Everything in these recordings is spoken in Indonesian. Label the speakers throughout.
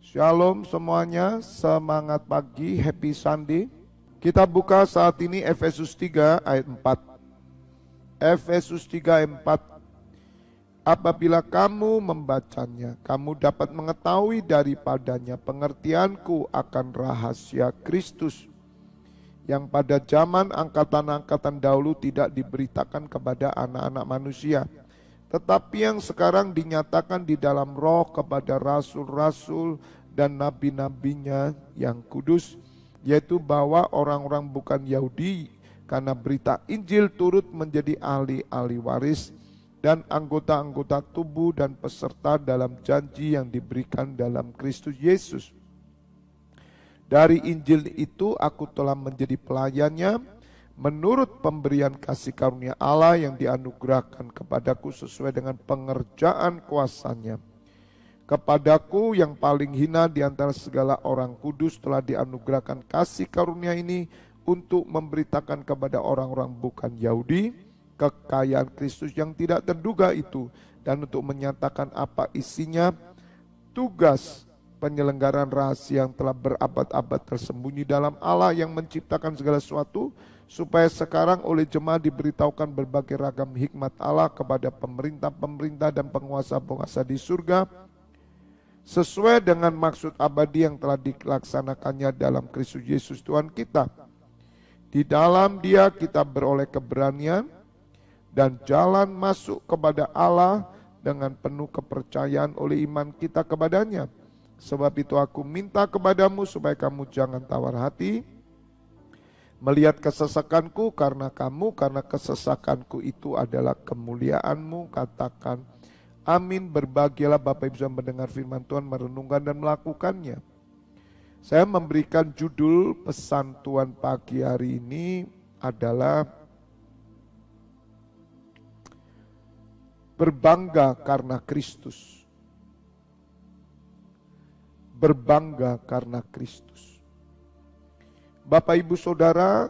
Speaker 1: Shalom semuanya, semangat pagi, happy Sunday. Kita buka saat ini Efesus 3 ayat 4. Efesus 3 ayat 4. Apabila kamu membacanya, kamu dapat mengetahui daripadanya pengertianku akan rahasia Kristus, yang pada zaman angkatan-angkatan dahulu tidak diberitakan kepada anak-anak manusia, tetapi yang sekarang dinyatakan di dalam roh kepada rasul-rasul dan nabi-nabinya yang kudus, yaitu bahwa orang-orang bukan Yahudi karena berita Injil turut menjadi ahli-ahli waris dan anggota-anggota tubuh dan peserta dalam janji yang diberikan dalam Kristus Yesus. Dari Injil itu aku telah menjadi pelayannya menurut pemberian kasih karunia Allah yang dianugerahkan kepadaku sesuai dengan pengerjaan kuasanya. Kepadaku yang paling hina di antara segala orang kudus telah dianugerahkan kasih karunia ini untuk memberitakan kepada orang-orang bukan Yahudi kekayaan Kristus yang tidak terduga itu, dan untuk menyatakan apa isinya, tugas penyelenggaraan rahasia yang telah berabad-abad tersembunyi dalam Allah yang menciptakan segala sesuatu, supaya sekarang oleh jemaat diberitahukan berbagai ragam hikmat Allah kepada pemerintah-pemerintah dan penguasa-penguasa di surga, sesuai dengan maksud abadi yang telah dilaksanakannya dalam Kristus Yesus Tuhan kita. Di dalam Dia kita beroleh keberanian dan jalan masuk kepada Allah dengan penuh kepercayaan oleh iman kita kepadanya. Sebab itu aku minta kepadamu supaya kamu jangan tawar hati melihat kesesakanku karena kesesakanku itu adalah kemuliaanmu. Katakan amin. Berbahagialah Bapak Ibu yang mendengar firman Tuhan, merenungkan dan melakukannya. Saya memberikan judul pesan Tuhan pagi hari ini adalah berbangga karena Kristus. Berbangga karena Kristus. Bapak Ibu Saudara,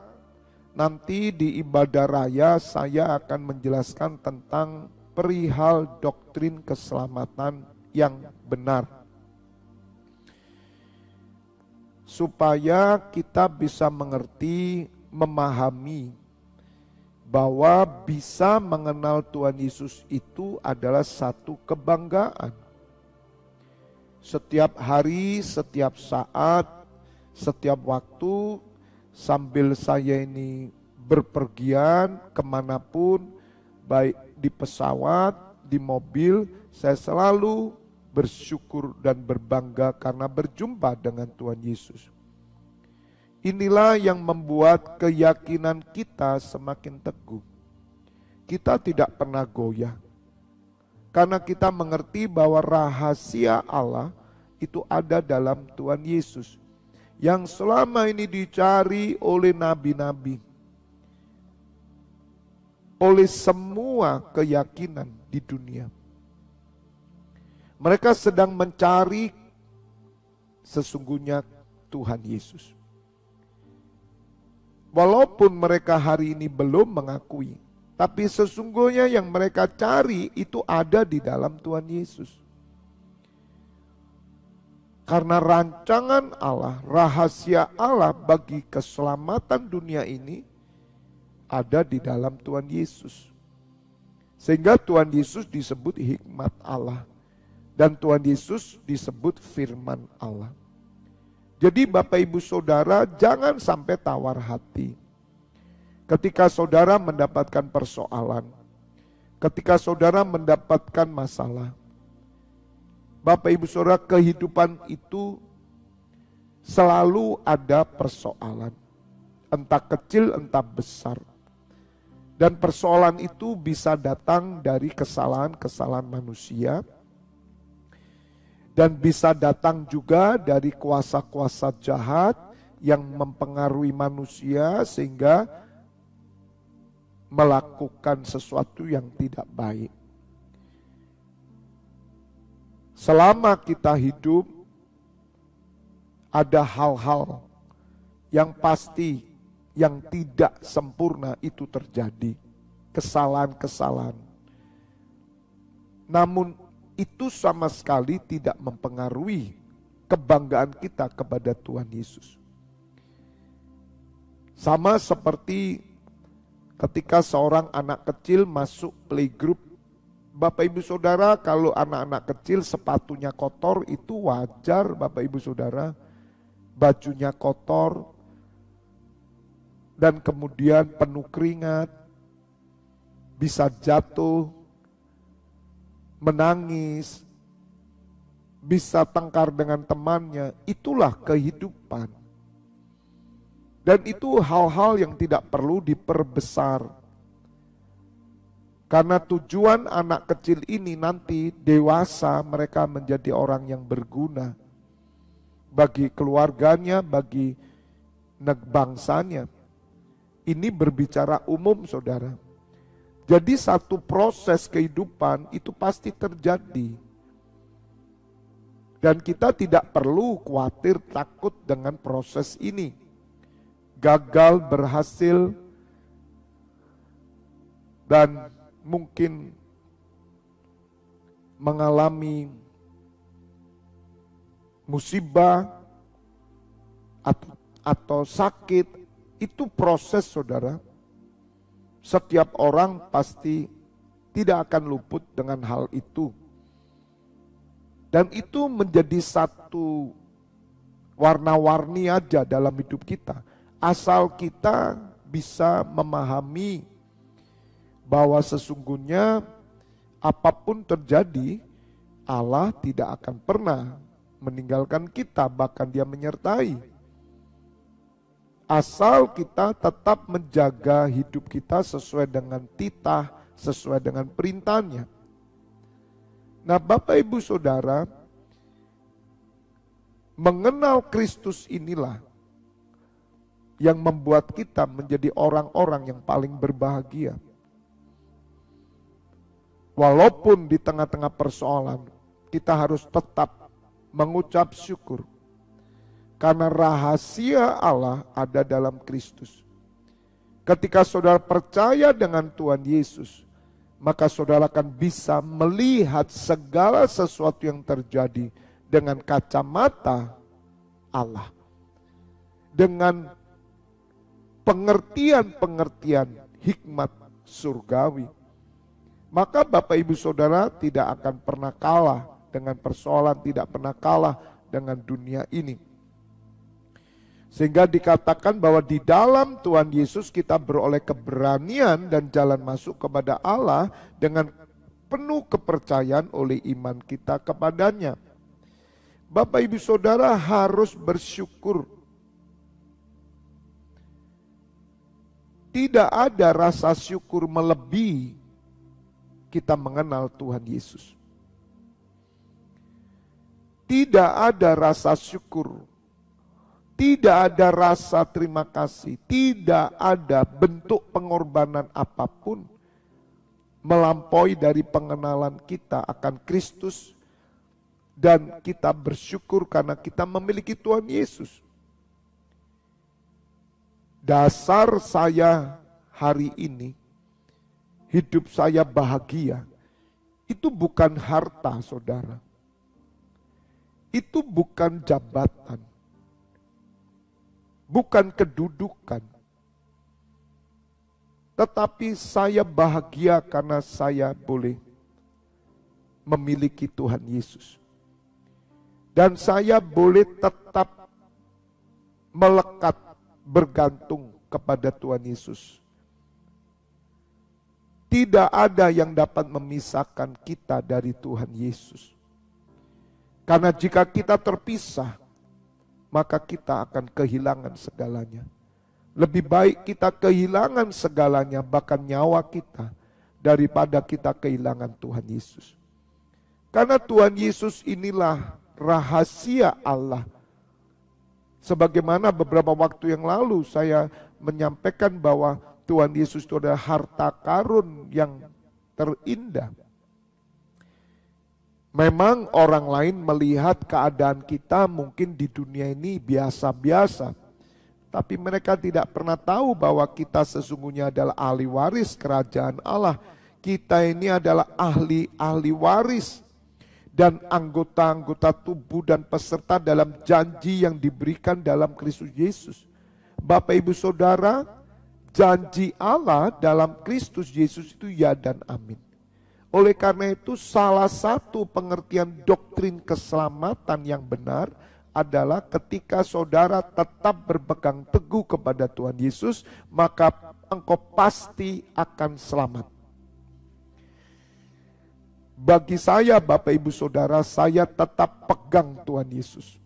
Speaker 1: nanti di ibadah raya saya akan menjelaskan tentang perihal doktrin keselamatan yang benar, supaya kita bisa mengerti, memahami bahwa bisa mengenal Tuhan Yesus itu adalah satu kebanggaan. Setiap hari, setiap saat, setiap waktu, sambil saya ini berpergian kemanapun, baik di pesawat, di mobil, saya selalu bersyukur dan berbangga karena berjumpa dengan Tuhan Yesus. Inilah yang membuat keyakinan kita semakin teguh. Kita tidak pernah goyah, karena kita mengerti bahwa rahasia Allah itu ada dalam Tuhan Yesus, yang selama ini dicari oleh nabi-nabi, oleh semua keyakinan di dunia. Mereka sedang mencari sesungguhnya Tuhan Yesus. Walaupun mereka hari ini belum mengakui, tapi sesungguhnya yang mereka cari itu ada di dalam Tuhan Yesus. Karena rancangan Allah, rahasia Allah bagi keselamatan dunia ini ada di dalam Tuhan Yesus. Sehingga Tuhan Yesus disebut hikmat Allah, dan Tuhan Yesus disebut firman Allah. Jadi Bapak Ibu Saudara, jangan sampai tawar hati ketika saudara mendapatkan persoalan, ketika saudara mendapatkan masalah. Bapak Ibu Saudara, kehidupan itu selalu ada persoalan, entah kecil entah besar. Dan persoalan itu bisa datang dari kesalahan-kesalahan manusia, dan bisa datang juga dari kuasa-kuasa jahat yang mempengaruhi manusia sehingga melakukan sesuatu yang tidak baik. Selama kita hidup, ada hal-hal yang pasti, yang tidak sempurna itu terjadi. Kesalahan-kesalahan. Namun itu sama sekali tidak mempengaruhi kebanggaan kita kepada Tuhan Yesus. Sama seperti ketika seorang anak kecil masuk playgroup. Bapak Ibu Saudara, kalau anak-anak kecil sepatunya kotor itu wajar Bapak Ibu Saudara. Bajunya kotor dan kemudian penuh keringat, bisa jatuh, menangis, bisa tengkar dengan temannya. Itulah kehidupan. Dan itu hal-hal yang tidak perlu diperbesar. Karena tujuan anak kecil ini nanti dewasa mereka menjadi orang yang berguna. Bagi keluarganya, bagi bangsanya. Ini berbicara umum saudara. Jadi satu proses kehidupan itu pasti terjadi. Dan kita tidak perlu khawatir takut dengan proses ini. Gagal, berhasil, dan mungkin mengalami musibah atau sakit, itu proses saudara. Setiap orang pasti tidak akan luput dengan hal itu. Dan itu menjadi satu warna-warni aja dalam hidup kita. Asal kita bisa memahami bahwa sesungguhnya apapun terjadi, Allah tidak akan pernah meninggalkan kita, bahkan Dia menyertai. Asal kita tetap menjaga hidup kita sesuai dengan titah, sesuai dengan perintahnya. Nah Bapak Ibu Saudara, mengenal Kristus inilah yang membuat kita menjadi orang-orang yang paling berbahagia. Walaupun di tengah-tengah persoalan, kita harus tetap mengucap syukur. Karena rahasia Allah ada dalam Kristus. Ketika saudara percaya dengan Tuhan Yesus, maka saudara akan bisa melihat segala sesuatu yang terjadi dengan kacamata Allah. Dengan pengertian-pengertian hikmat surgawi. Maka Bapak Ibu Saudara tidak akan pernah kalah dengan persoalan, tidak pernah kalah dengan dunia ini. Sehingga dikatakan bahwa di dalam Tuhan Yesus kita beroleh keberanian dan jalan masuk kepada Allah dengan penuh kepercayaan oleh iman kita kepadanya. Bapak Ibu Saudara harus bersyukur. Tidak ada rasa syukur melebihi kita mengenal Tuhan Yesus. Tidak ada rasa syukur. Tidak ada rasa terima kasih, tidak ada bentuk pengorbanan apapun melampaui dari pengenalan kita akan Kristus dan kita bersyukur karena kita memiliki Tuhan Yesus. Dasar saya hari ini, hidup saya bahagia, itu bukan harta saudara, itu bukan jabatan. Bukan kedudukan, tetapi saya bahagia karena saya boleh memiliki Tuhan Yesus. Dan saya boleh tetap melekat bergantung kepada Tuhan Yesus. Tidak ada yang dapat memisahkan kita dari Tuhan Yesus. Karena jika kita terpisah, maka kita akan kehilangan segalanya. Lebih baik kita kehilangan segalanya, bahkan nyawa kita, daripada kita kehilangan Tuhan Yesus. Karena Tuhan Yesus inilah rahasia Allah. Sebagaimana beberapa waktu yang lalu saya menyampaikan bahwa Tuhan Yesus itu adalah harta karun yang terindah. Memang orang lain melihat keadaan kita mungkin di dunia ini biasa-biasa. Tapi mereka tidak pernah tahu bahwa kita sesungguhnya adalah ahli waris kerajaan Allah. Kita ini adalah ahli waris. dan anggota-anggota tubuh dan peserta dalam janji yang diberikan dalam Kristus Yesus. Bapak Ibu Saudara, janji Allah dalam Kristus Yesus itu ya dan amin. Oleh karena itu salah satu pengertian doktrin keselamatan yang benar adalah ketika saudara tetap berpegang teguh kepada Tuhan Yesus, maka engkau pasti akan selamat. Bagi saya, Bapak Ibu Saudara, saya tetap pegang Tuhan Yesus.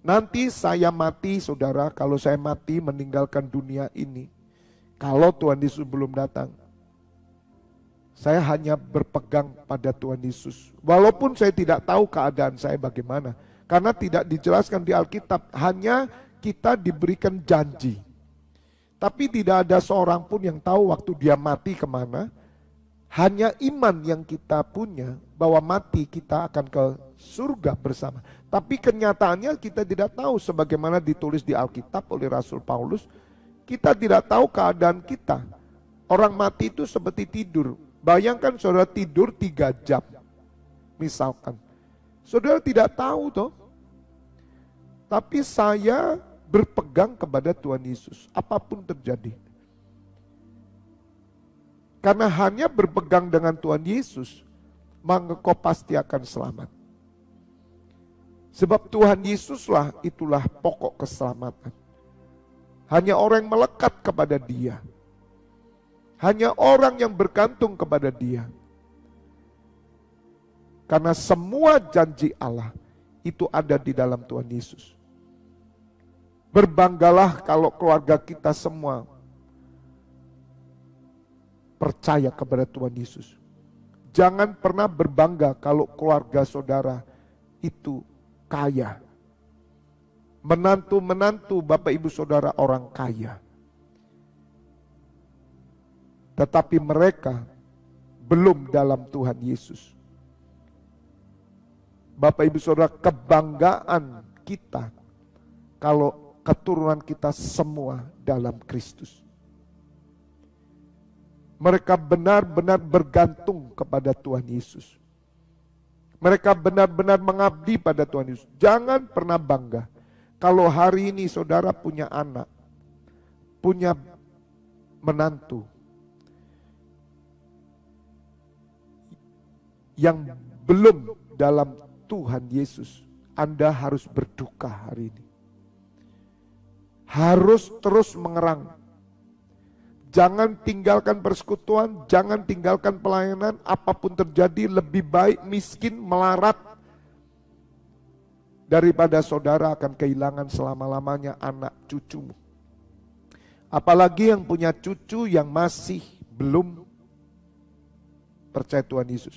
Speaker 1: Nanti saya mati, saudara, kalau saya mati meninggalkan dunia ini, kalau Tuhan Yesus belum datang, saya hanya berpegang pada Tuhan Yesus. Walaupun saya tidak tahu keadaan saya bagaimana. Karena tidak dijelaskan di Alkitab, hanya kita diberikan janji. Tapi tidak ada seorang pun yang tahu waktu dia mati kemana. Hanya iman yang kita punya bahwa mati kita akan ke surga bersama. Tapi kenyataannya kita tidak tahu sebagaimana ditulis di Alkitab oleh Rasul Paulus. Kita tidak tahu keadaan kita. Orang mati itu seperti tidur. Bayangkan saudara tidur 3 jam. Misalkan. Saudara tidak tahu toh. Tapi saya berpegang kepada Tuhan Yesus. Apapun terjadi. Karena hanya berpegang dengan Tuhan Yesus, maka kau pasti akan selamat. Sebab Tuhan Yesuslah itulah pokok keselamatan. Hanya orang yang melekat kepada Dia. Hanya orang yang bergantung kepada Dia. Karena semua janji Allah itu ada di dalam Tuhan Yesus. Berbanggalah kalau keluarga kita semua percaya kepada Tuhan Yesus. Jangan pernah berbangga kalau keluarga saudara itu kaya. Menantu-menantu Bapak Ibu Saudara orang kaya. Tetapi mereka belum dalam Tuhan Yesus. Bapak Ibu Saudara, kebanggaan kita kalau keturunan kita semua dalam Kristus. Mereka benar-benar bergantung kepada Tuhan Yesus. Mereka benar-benar mengabdi pada Tuhan Yesus. Jangan pernah bangga. Kalau hari ini saudara punya anak, punya menantu, yang belum dalam Tuhan Yesus, Anda harus berduka hari ini. Harus terus mengerang. Jangan tinggalkan persekutuan, jangan tinggalkan pelayanan, apapun terjadi lebih baik miskin melarat daripada saudara akan kehilangan selama-lamanya anak cucumu. Apalagi yang punya cucu yang masih belum percaya Tuhan Yesus.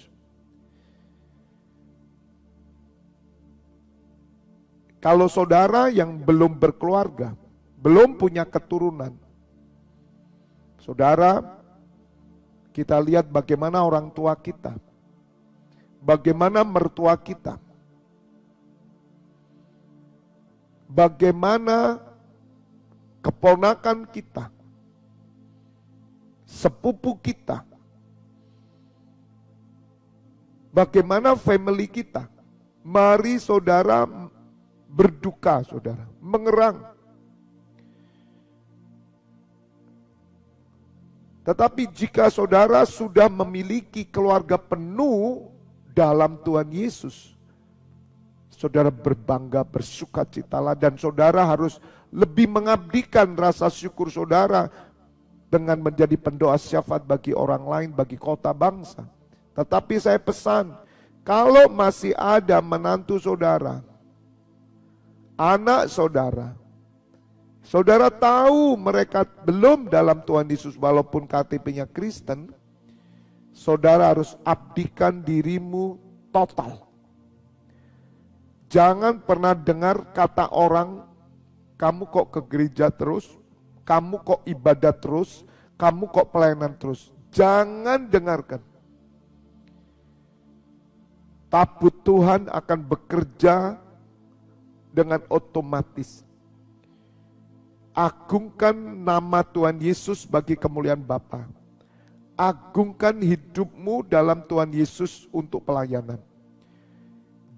Speaker 1: Kalau saudara yang belum berkeluarga, belum punya keturunan, saudara, kita lihat bagaimana orang tua kita, bagaimana mertua kita, bagaimana keponakan kita, sepupu kita, bagaimana family kita. Mari saudara berduka, saudara, mengerang. Tetapi jika saudara sudah memiliki keluarga penuh dalam Tuhan Yesus, saudara berbangga, bersukacitalah, dan saudara harus lebih mengabdikan rasa syukur saudara dengan menjadi pendoa syafaat bagi orang lain, bagi kota bangsa. Tetapi saya pesan, kalau masih ada menantu saudara, anak saudara, saudara tahu mereka belum dalam Tuhan Yesus walaupun KTP-nya Kristen, saudara harus abdikan dirimu total. Jangan pernah dengar kata orang, kamu kok ke gereja terus, kamu kok ibadah terus, kamu kok pelayanan terus. Jangan dengarkan. Tabut Tuhan akan bekerja dengan otomatis. Agungkan nama Tuhan Yesus bagi kemuliaan Bapa. agungkan hidupmu dalam Tuhan Yesus untuk pelayanan.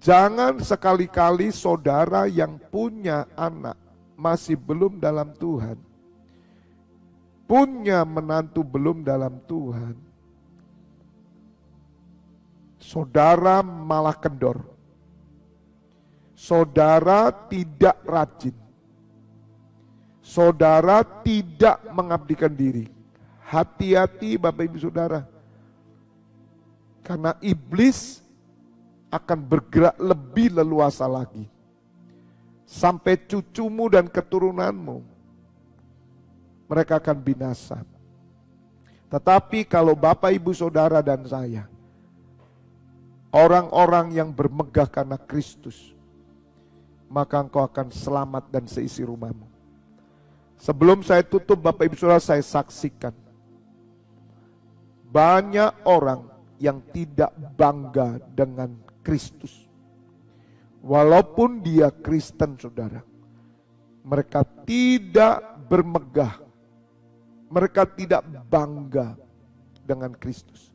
Speaker 1: Jangan sekali-kali saudara yang punya anak masih belum dalam Tuhan, punya menantu belum dalam Tuhan, saudara malah kendor. Saudara tidak rajin. Saudara tidak mengabdikan diri. Hati-hati Bapak Ibu Saudara. Karena iblis akan bergerak lebih leluasa lagi. Sampai cucumu dan keturunanmu, mereka akan binasa. Tetapi kalau Bapak Ibu Saudara dan saya, orang-orang yang bermegah karena Kristus, maka engkau akan selamat dan seisi rumahmu. Sebelum saya tutup Bapak Ibu Saudara, saya saksikan banyak orang yang tidak bangga dengan Kristus. Walaupun dia Kristen saudara, mereka tidak bermegah, mereka tidak bangga dengan Kristus.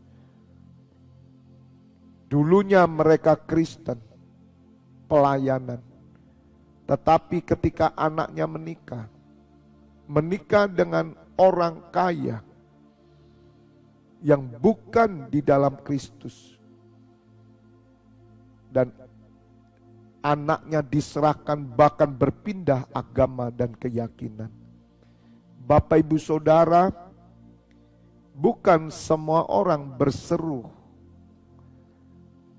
Speaker 1: Dulunya mereka Kristen, pelayanan. Tetapi ketika anaknya menikah dengan orang kaya yang bukan di dalam Kristus, dan anaknya diserahkan bahkan berpindah agama dan keyakinan. Bapak Ibu Saudara, bukan semua orang berseru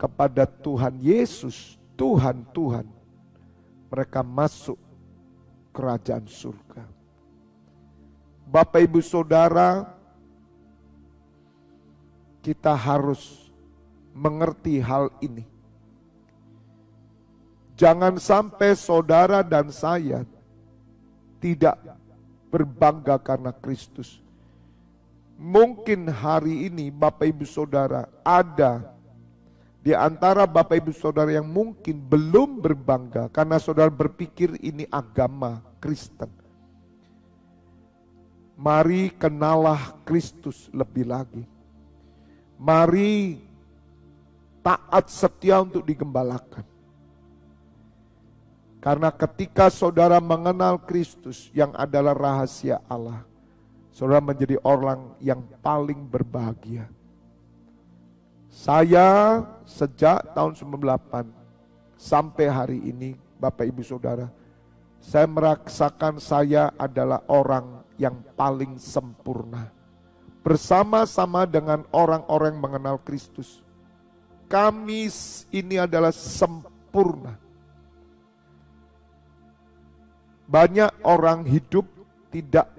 Speaker 1: kepada Tuhan Yesus, Tuhan, Tuhan, mereka masuk kerajaan surga. Bapak Ibu Saudara, kita harus mengerti hal ini. Jangan sampai saudara dan saya tidak berbangga karena Kristus. Mungkin hari ini Bapak Ibu Saudara ada di antara Bapak Ibu Saudara yang mungkin belum berbangga karena saudara berpikir ini agama Kristen. Mari kenalah Kristus lebih lagi. Mari taat setia untuk digembalakan. Karena ketika saudara mengenal Kristus yang adalah rahasia Allah, saudara menjadi orang yang paling berbahagia. Saya sejak tahun 98 sampai hari ini, Bapak Ibu Saudara, saya merasakan saya adalah orang yang paling sempurna. Bersama-sama dengan orang-orang mengenal Kristus, kami ini adalah sempurna. Banyak orang hidup tidak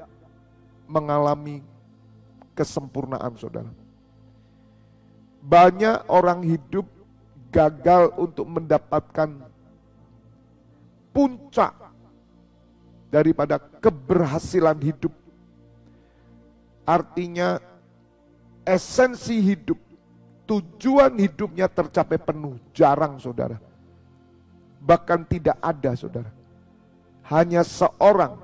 Speaker 1: mengalami kesempurnaan saudara. Banyak orang hidup gagal untuk mendapatkan puncak daripada keberhasilan hidup. Artinya esensi hidup, tujuan hidupnya tercapai penuh, jarang saudara. Bahkan tidak ada saudara. Hanya seorang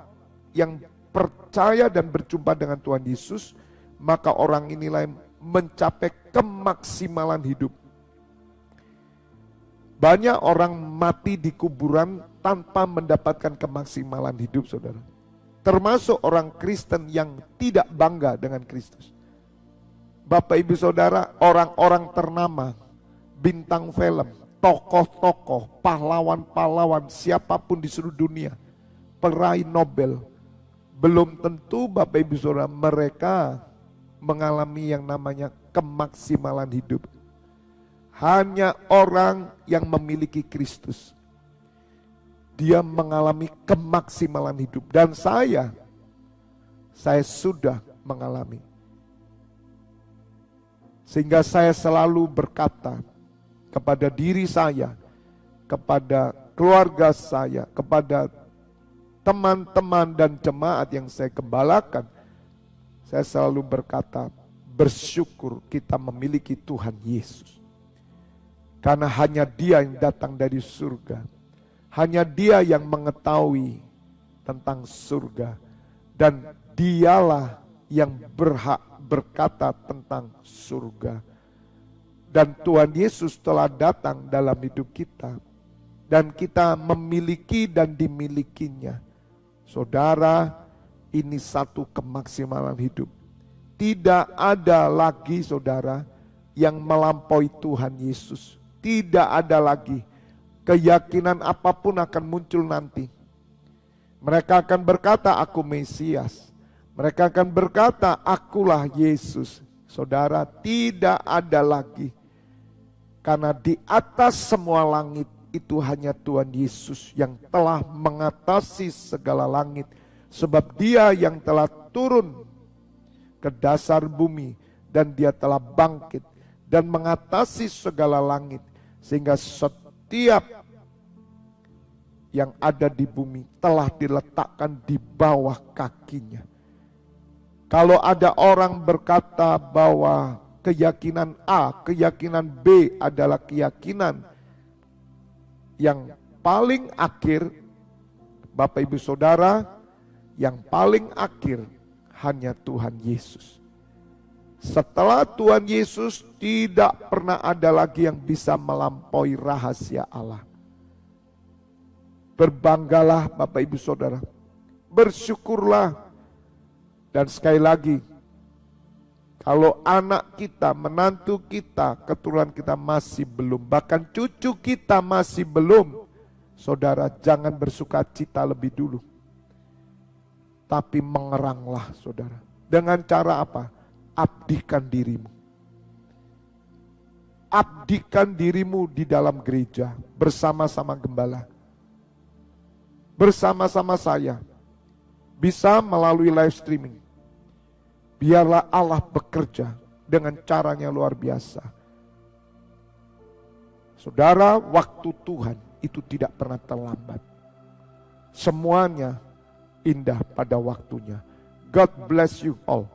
Speaker 1: yang percaya dan berjumpa dengan Tuhan Yesus, maka orang inilah yang mencapai kemaksimalan hidup. Banyak orang mati di kuburan tanpa mendapatkan kemaksimalan hidup saudara. Termasuk orang Kristen yang tidak bangga dengan Kristus. Bapak Ibu Saudara, orang-orang ternama, bintang film, tokoh-tokoh, pahlawan-pahlawan, siapapun di seluruh dunia, peraih Nobel, belum tentu Bapak Ibu Saudara mereka mengalami yang namanya kemaksimalan hidup. Hanya orang yang memiliki Kristus, dia mengalami kemaksimalan hidup. Dan saya sudah mengalami. Sehingga saya selalu berkata kepada diri saya, kepada keluarga saya, kepada teman-teman dan jemaat yang saya gembalakan, saya selalu berkata, bersyukur kita memiliki Tuhan Yesus. Karena hanya Dia yang datang dari surga. Hanya Dia yang mengetahui tentang surga. Dan Dialah yang berhak berkata tentang surga. Dan Tuhan Yesus telah datang dalam hidup kita. Dan kita memiliki dan dimilikinya. Saudara, ini satu kemaksimalan hidup. Tidak ada lagi saudara yang melampaui Tuhan Yesus. Tidak ada lagi. Keyakinan apapun akan muncul nanti. Mereka akan berkata, aku Mesias. Mereka akan berkata, akulah Yesus. Saudara, tidak ada lagi. Karena di atas semua langit itu hanya Tuhan Yesus yang telah mengatasi segala langit. Sebab Dia yang telah turun ke dasar bumi dan Dia telah bangkit dan mengatasi segala langit. Sehingga setiap yang ada di bumi telah diletakkan di bawah kakinya. Kalau ada orang berkata bahwa keyakinan A, keyakinan B adalah keyakinan yang paling akhir, Bapak Ibu Saudara, yang paling akhir hanya Tuhan Yesus. Setelah Tuhan Yesus tidak pernah ada lagi yang bisa melampaui rahasia Allah. Berbanggalah Bapak Ibu Saudara, bersyukurlah. Dan sekali lagi, kalau anak kita, menantu kita, keturunan kita masih belum, bahkan cucu kita masih belum, saudara jangan bersukacita lebih dulu. Tapi mengeranglah saudara. Dengan cara apa? Abdikan dirimu. Abdikan dirimu di dalam gereja bersama-sama gembala. Bersama-sama saya. Bisa melalui live streaming. Biarlah Allah bekerja dengan caranya luar biasa. Saudara, waktu Tuhan itu tidak pernah terlambat. Semuanya indah pada waktunya. God bless you all.